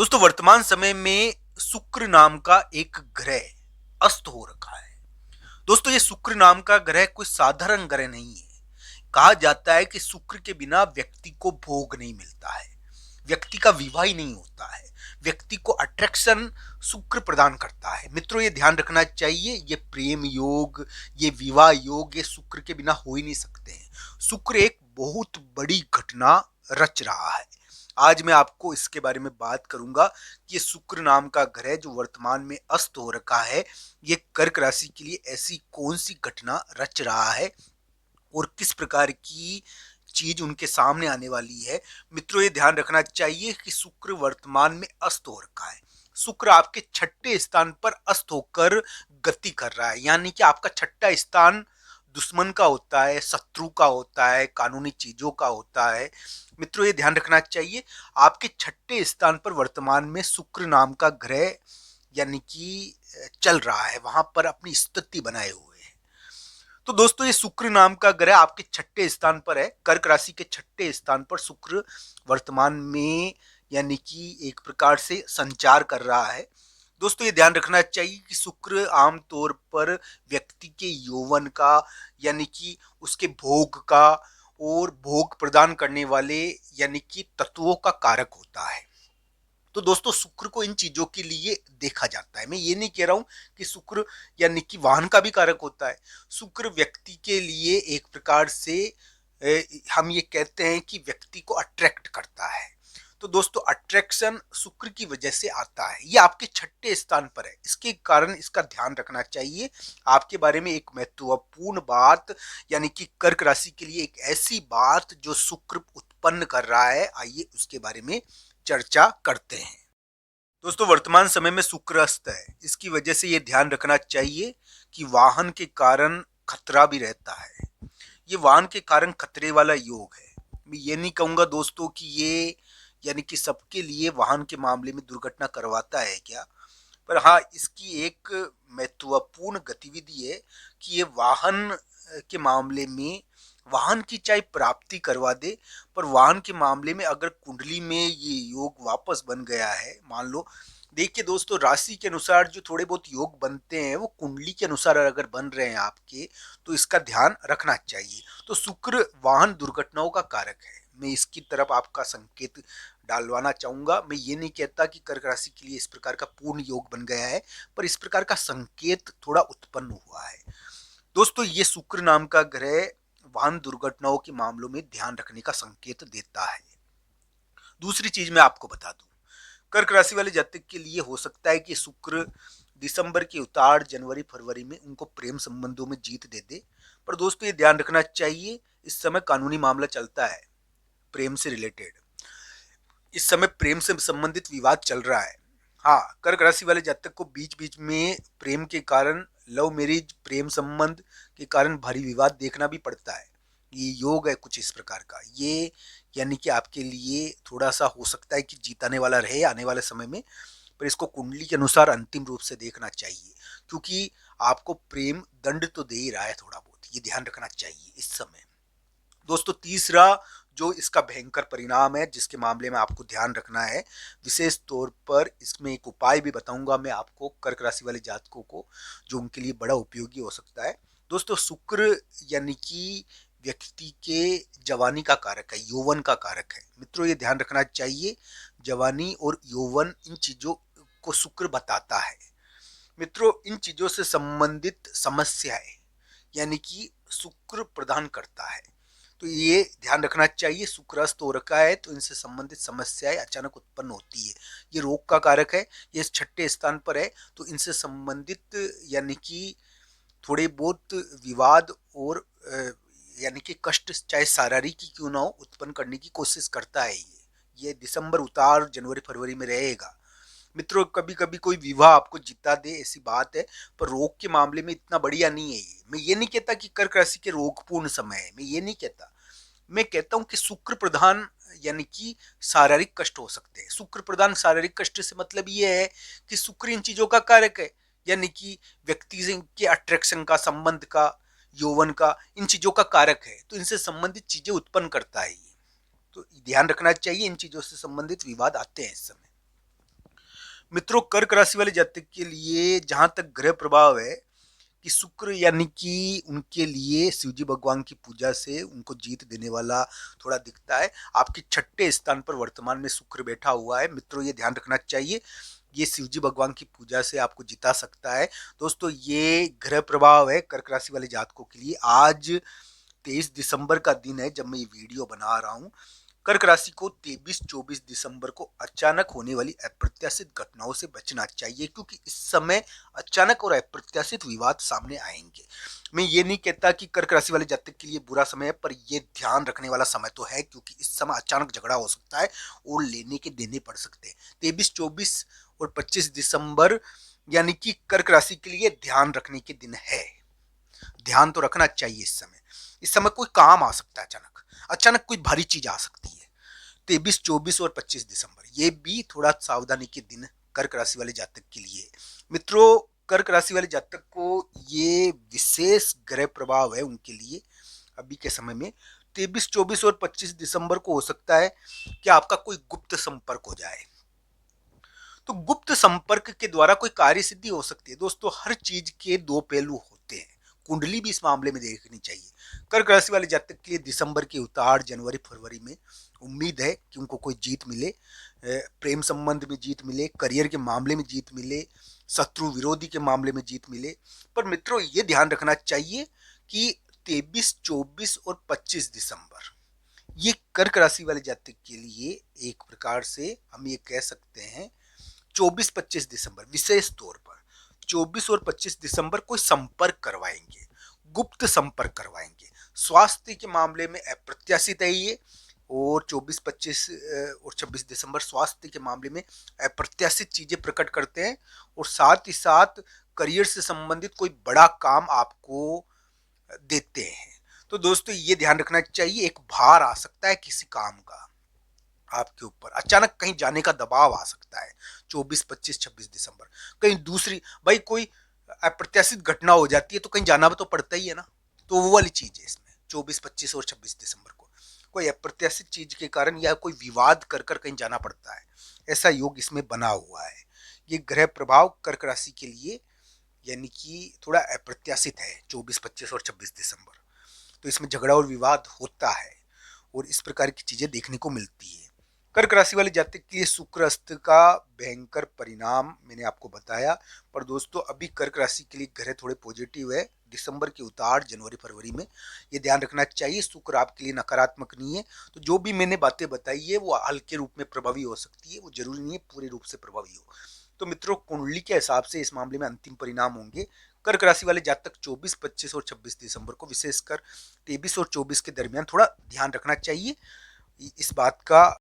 दोस्तों वर्तमान समय में शुक्र नाम का एक ग्रह अस्त हो रखा है। दोस्तों ये शुक्र नाम का ग्रह कोई साधारण ग्रह नहीं है। कहा जाता है कि शुक्र के बिना व्यक्ति को भोग नहीं मिलता है, व्यक्ति का विवाह ही नहीं होता है, व्यक्ति को अट्रैक्शन शुक्र प्रदान करता है। मित्रों ये ध्यान रखना चाहिए, ये प्रेम योग, ये विवाह योग, ये शुक्र के बिना हो ही नहीं सकते हैं। शुक्र एक बहुत बड़ी घटना रच रहा है। आज मैं आपको इसके बारे में बात करूंगा कि ये शुक्र नाम का ग्रह जो वर्तमान में अस्त हो रखा है, ये कर्क राशि के लिए ऐसी कौन सी घटना रच रहा है और किस प्रकार की चीज उनके सामने आने वाली है। मित्रों ये ध्यान रखना चाहिए कि शुक्र वर्तमान में अस्त हो रखा है। शुक्र आपके छठे स्थान पर अस्त होकर गति कर रहा है, यानी कि आपका छठा स्थान दुश्मन का होता है, शत्रु का होता है, कानूनी चीजों का होता है। मित्रों ये ध्यान रखना चाहिए, आपके छठे स्थान पर वर्तमान में शुक्र नाम का ग्रह यानी कि चल रहा है, वहां पर अपनी स्थिति बनाए हुए है। तो दोस्तों ये शुक्र नाम का ग्रह आपके छठे स्थान पर है, कर्क राशि के छठे स्थान पर शुक्र वर्तमान में यानी कि एक प्रकार से संचार कर रहा है। दोस्तों ये ध्यान रखना चाहिए कि शुक्र आमतौर पर व्यक्ति के यौवन का यानी कि उसके भोग का और भोग प्रदान करने वाले यानी कि तत्वों का कारक होता है। तो दोस्तों शुक्र को इन चीजों के लिए देखा जाता है। मैं ये नहीं कह रहा हूं कि शुक्र यानी कि वाहन का भी कारक होता है। शुक्र व्यक्ति के लिए एक प्रकार से हम ये कहते हैं कि व्यक्ति को अट्रैक्ट करता है। तो दोस्तों अट्रैक्शन शुक्र की वजह से आता है, ये आपके छठे स्थान पर है, इसके कारण इसका ध्यान रखना चाहिए। आपके बारे में एक महत्वपूर्ण बात यानी कि कर्क राशि के लिए एक ऐसी बात जो शुक्र उत्पन्न कर रहा है, आइए उसके बारे में चर्चा करते हैं। दोस्तों वर्तमान समय में शुक्र अस्त है, इसकी वजह से ये ध्यान रखना चाहिए कि वाहन के कारण खतरा भी रहता है। ये वाहन के कारण खतरे वाला योग है। मैं ये नहीं कहूंगा दोस्तों कि ये यानी कि सबके लिए वाहन के मामले में दुर्घटना करवाता है क्या, पर हाँ इसकी एक महत्वपूर्ण गतिविधि है कि ये वाहन के मामले में वाहन की चाहे प्राप्ति करवा दे, पर वाहन के मामले में अगर कुंडली में ये योग वापस बन गया है, मान लो देखिए दोस्तों राशि के अनुसार जो थोड़े बहुत योग बनते हैं वो कुंडली के अनुसार अगर बन रहे हैं आपके, तो इसका ध्यान रखना चाहिए। तो शुक्र वाहन दुर्घटनाओं का कारक है, मैं इसकी तरफ आपका संकेत डालवाना चाहूंगा। मैं ये नहीं कहता कि कर्क राशि के लिए इस प्रकार का पूर्ण योग बन गया है, पर इस प्रकार का संकेत थोड़ा उत्पन्न हुआ है। दोस्तों ये शुक्र नाम का ग्रह वाहन दुर्घटनाओं के मामलों में ध्यान रखने का संकेत देता है। दूसरी चीज मैं आपको बता दूं, कर्क राशि वाले जातक के लिए हो सकता है कि शुक्र दिसंबर के उतार जनवरी फरवरी में उनको प्रेम संबंधों में जीत दे दे, पर दोस्तों ये ध्यान रखना चाहिए इस समय कानूनी मामला चलता है प्रेम से रिलेटेड, इस समय प्रेम से संबंधित विवाद चल रहा है। हाँ कर्क राशि वाले जातक को बीच बीच में प्रेम के कारण, लव मैरिज प्रेम संबंध के कारण भारी विवाद देखना भी पड़ता है। ये योग है कुछ इस प्रकार का, ये यानी कि आपके लिए थोड़ा सा हो सकता है कि जीताने वाला रहे आने वाले समय में, पर इसको कुंडली के अनुसार अंतिम रूप से देखना चाहिए, क्योंकि आपको प्रेम दंड तो दे ही रहा है थोड़ा बहुत, ये ध्यान रखना चाहिए इस समय। दोस्तों तीसरा जो इसका भयंकर परिणाम है जिसके मामले में आपको ध्यान रखना है, विशेष तौर पर इसमें एक उपाय भी बताऊंगा मैं आपको कर्क राशि वाले जातकों को, जो उनके लिए बड़ा उपयोगी हो सकता है। दोस्तों शुक्र यानी कि व्यक्ति के जवानी का कारक है, यौवन का कारक है। मित्रों ये ध्यान रखना चाहिए, जवानी और यौवन इन चीजों को शुक्र बताता है। मित्रों इन चीजों से संबंधित समस्याएं यानी कि शुक्र प्रदान करता है, तो ये ध्यान रखना चाहिए। शुक्रास्त हो रखा है तो इनसे संबंधित समस्याएं अचानक उत्पन्न होती है, ये रोग का कारक है, ये छठे स्थान पर है, तो इनसे संबंधित यानी कि थोड़े बहुत विवाद और यानी कि कष्ट चाहे शारीरिक ही क्यों ना हो उत्पन्न करने की कोशिश करता है। ये दिसंबर उतार जनवरी फरवरी में रहेगा। मित्रों कभी कभी कोई विवाह आपको जिता दे ऐसी बात है, पर रोग के मामले में इतना बढ़िया नहीं है ये। मैं ये नहीं कहता कि कर्क राशि के रोगपूर्ण समय है, मैं ये नहीं कहता, मैं कहता हूं कि शुक्र प्रधान यानी कि शारीरिक कष्ट हो सकते हैं। शुक्र प्रधान शारीरिक कष्ट से मतलब ये है कि शुक्र इन चीजों का कारक है, यानी कि व्यक्ति के अट्रैक्शन का, संबंध का, यौवन का, इन चीजों का कारक है, तो इनसे संबंधित चीजें उत्पन्न करता है ये। तो ध्यान रखना चाहिए, इन चीजों से संबंधित विवाद आते हैं इस समय। मित्रों, कर्क राशि वाले जातक के लिए जहां तक ग्रह प्रभाव है कि शुक्र यानी कि उनके लिए शिवजी भगवान की पूजा से उनको जीत देने वाला थोड़ा दिखता है। आपके छठे स्थान पर वर्तमान में शुक्र बैठा हुआ है। मित्रों, ये ध्यान रखना चाहिए, ये शिवजी भगवान की पूजा से आपको जिता सकता है। दोस्तों, ये ग्रह प्रभाव है कर्क राशि वाले जातकों के लिए। आज 23 दिसंबर का दिन है जब मैं ये वीडियो बना रहा हूँ। कर्क राशि को 23-24 दिसंबर को अचानक होने वाली अप्रत्याशित घटनाओं से बचना चाहिए, क्योंकि इस समय अचानक और अप्रत्याशित विवाद सामने आएंगे। मैं ये नहीं कहता कि कर्क राशि वाले जातक के लिए बुरा समय है, पर यह ध्यान रखने वाला समय तो है, क्योंकि इस समय अचानक झगड़ा हो सकता है और लेने के देने पड़ सकते हैं। 23, 24 और 25 दिसंबर यानी कि कर्क राशि के लिए ध्यान रखने के दिन है। ध्यान तो रखना चाहिए। इस समय कोई काम आ सकता है, अचानक कोई भारी चीज आ सकती है। 23, 24 और 25 दिसंबर ये भी थोड़ा सावधानी के दिन कर्क राशि वाले जातक के लिए। मित्रों, कर्क राशि वाले जातक को ये विशेष ग्रह प्रभाव है उनके लिए अभी के समय में। 23, 24 और 25 दिसंबर को हो सकता है कि आपका कोई गुप्त संपर्क हो जाए। तो गुप्त संपर्क के द्वारा कोई कार्य सिद्धि हो सकती है। दोस्तों, हर चीज के दो पहलू होते हैं, कुंडली भी इस मामले में देखनी चाहिए। कर्क राशि वाले जातक के लिए दिसंबर के उतार जनवरी फरवरी में उम्मीद है कि उनको कोई जीत मिले, प्रेम संबंध में जीत मिले, करियर के मामले में जीत मिले, शत्रु विरोधी के मामले में जीत मिले। पर मित्रों, ये ध्यान रखना चाहिए कि 23, 24 और 25 दिसंबर ये कर्क राशि वाले जातक के लिए एक प्रकार से हम ये कह सकते हैं 24-25 दिसंबर विशेष तौर पर 24 और 25 दिसंबर कोई संपर्क करवाएंगे, गुप्त संपर्क करवाएंगे। स्वास्थ्य के मामले में अप्रत्याशित है ये। और 24, 25 और 26 दिसंबर स्वास्थ्य के मामले में अप्रत्याशित चीजें प्रकट करते हैं, और साथ ही साथ करियर से संबंधित कोई बड़ा काम आपको देते हैं। तो दोस्तों, ये ध्यान रखना चाहिए, एक भार आ सकता है किसी काम का आपके ऊपर, अचानक कहीं जाने का दबाव आ सकता है। 24, 25, 26 दिसंबर कहीं दूसरी भाई कोई अप्रत्याशित घटना हो जाती है तो कहीं जाना तो पड़ता ही है ना। तो वो वाली चीज है इसमें। 24, 25 और 26 दिसंबर को कोई अप्रत्याशित चीज के कारण या कोई विवाद कर कर कहीं जाना पड़ता है, ऐसा योग इसमें बना हुआ है। ये ग्रह प्रभाव कर्क राशि के लिए यानी कि थोड़ा अप्रत्याशित है 24, 25 और 26 दिसंबर। तो इसमें झगड़ा और विवाद होता है और इस प्रकार की चीजें देखने को मिलती है। कर्क राशि वाले जातक के लिए शुक्र अस्त का भयंकर परिणाम मैंने आपको बताया। पर दोस्तों, अभी कर्क राशि के लिए ग्रह थोड़े पॉजिटिव है दिसंबर के उतार जनवरी फरवरी में, ये ध्यान रखना चाहिए। शुक्र आपके लिए नकारात्मक नहीं है। तो जो भी मैंने बातें बताई है वो हल्के रूप में प्रभावी हो सकती है, वो जरूरी नहीं है पूरे रूप से प्रभावी हो। तो मित्रों, कुंडली के हिसाब से इस मामले में अंतिम परिणाम होंगे। कर्क राशि वाले जातक 24, 25 और 26 दिसंबर को, विशेषकर 23 और 24 के दरमियान थोड़ा ध्यान रखना चाहिए इस बात का।